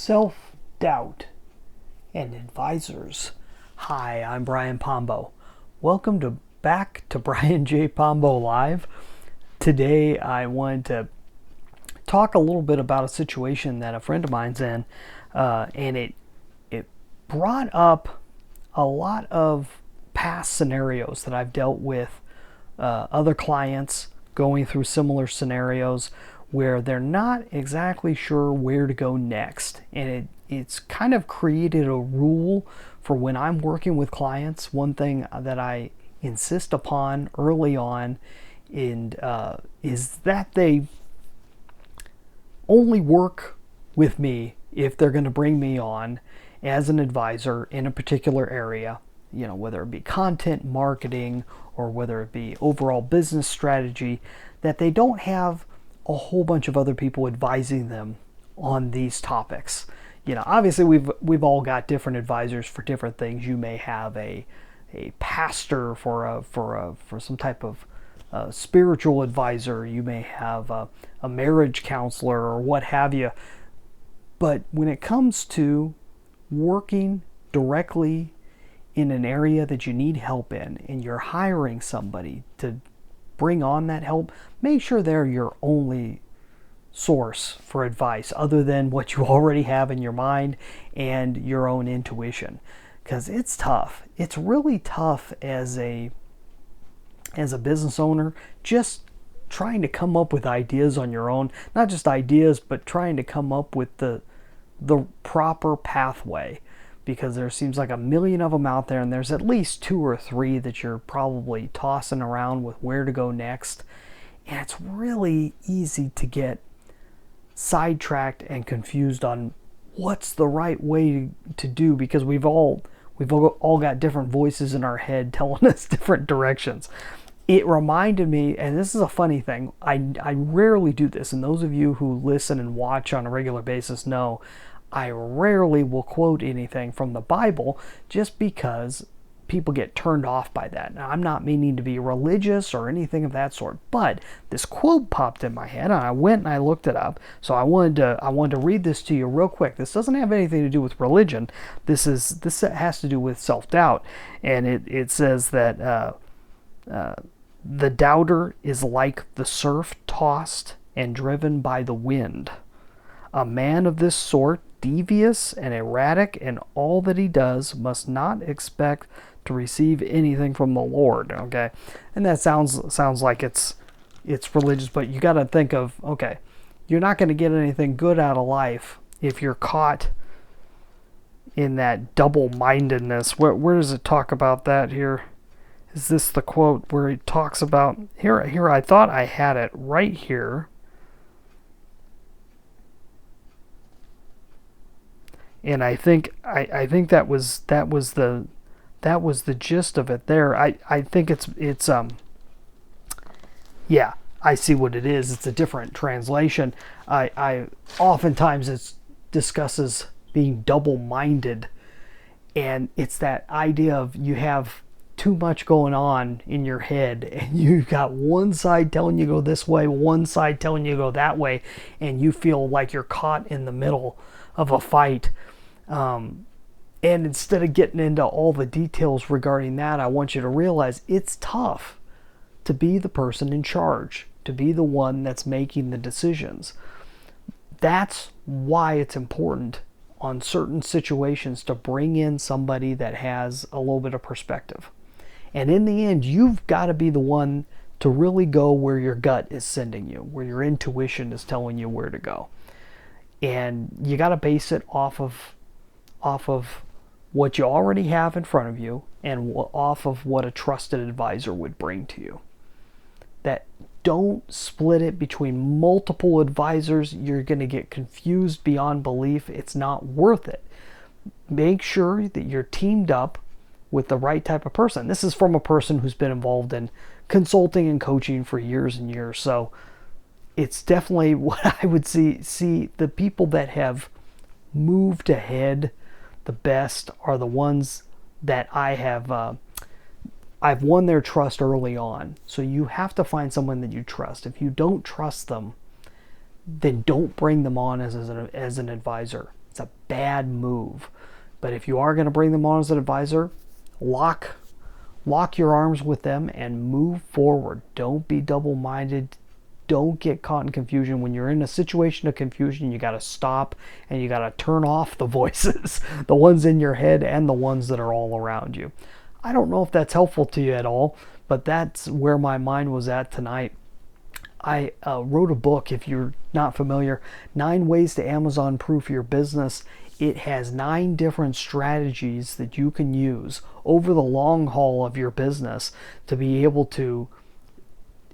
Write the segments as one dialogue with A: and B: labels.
A: self-doubt and advisors. Hi, I'm Brian Pombo. Welcome back to Brian J. Pombo Live. Today I wanted to talk a little bit about a situation that a friend of mine's in, and it brought up a lot of past scenarios that I've dealt with other clients going through similar scenarios where they're not exactly sure where to go next. And it's kind of created a rule for when I'm working with clients. One thing that I insist upon early on is that they only work with me if they're going to bring me on as an advisor in a particular area, whether it be content marketing or whether it be overall business strategy, that they don't have a whole bunch of other people advising them on these topics. Obviously we've all got different advisors for different things. You may have a pastor for some type of spiritual advisor. You may have a marriage counselor or what have you. But when it comes to working directly in an area that you need help in, and you're hiring somebody to bring on that help, make sure they're your only source for advice other than what you already have in your mind and your own intuition. Because it's tough. It's really tough as a business owner, just trying to come up with ideas on your own. Not just ideas, but trying to come up with the proper pathway. Because there seems like a million of them out there, and there's at least 2 or 3 that you're probably tossing around with where to go next. And it's really easy to get sidetracked and confused on what's the right way to do, because we've all got different voices in our head telling us different directions. It reminded me, and this is a funny thing, I rarely do this, and those of you who listen and watch on a regular basis know I rarely will quote anything from the Bible, just because people get turned off by that. Now, I'm not meaning to be religious or anything of that sort, but this quote popped in my head, and I went and I looked it up. So I wanted to read this to you real quick. This doesn't have anything to do with religion. This has to do with self-doubt, and it says that the doubter is like the surf tossed and driven by the wind. A man of this sort, devious and erratic in all that he does, must not expect to receive anything from the Lord. Okay, and that sounds like it's religious, but you got to think of, okay, you're not going to get anything good out of life if you're caught in that double-mindedness. Where does it talk about that here? Is this the quote where he talks about here? I thought I had it right here. And I think that was the gist of it there. I think it's yeah, I see what it is. It's a different translation. I oftentimes it discusses being double-minded, and it's that idea of you have too much going on in your head, and you've got one side telling you go this way, one side telling you go that way, and you feel like you're caught in the middle of a fight. And instead of getting into all the details regarding that, I want you to realize it's tough to be the person in charge, to be the one that's making the decisions. That's why it's important on certain situations to bring in somebody that has a little bit of perspective. And in the end, you've got to be the one to really go where your gut is sending you, where your intuition is telling you where to go. And you got to base it off of what you already have in front of you, and off of what a trusted advisor would bring to you. That don't split it between multiple advisors. You're going to get confused beyond belief. It's not worth it. Make sure that you're teamed up with the right type of person. This is from a person who's been involved in consulting and coaching for years and years. So it's definitely what I would see the people that have moved ahead the best are the ones that I've won their trust early on. So you have to find someone that you trust. If you don't trust them, then don't bring them on as an advisor. It's a bad move. But if you are going to bring them on as an advisor, lock your arms with them and move forward. Don't be double-minded. Don't get caught in confusion. When you're in a situation of confusion, you got to stop and you got to turn off the voices, the ones in your head and the ones that are all around you. I don't know if that's helpful to you at all, but that's where my mind was at tonight. I wrote a book, if you're not familiar, 9 Ways to Amazon Proof Your Business. It has 9 different strategies that you can use over the long haul of your business to be able to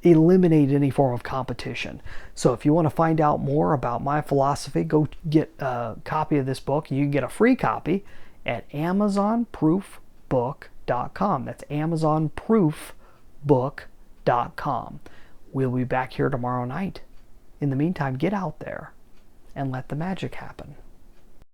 A: eliminate any form of competition. So if you want to find out more about my philosophy, go get a copy of this book. You can get a free copy at amazonproofbook.com. That's amazonproofbook.com. We'll be back here tomorrow night. In the meantime, get out there and let the magic happen.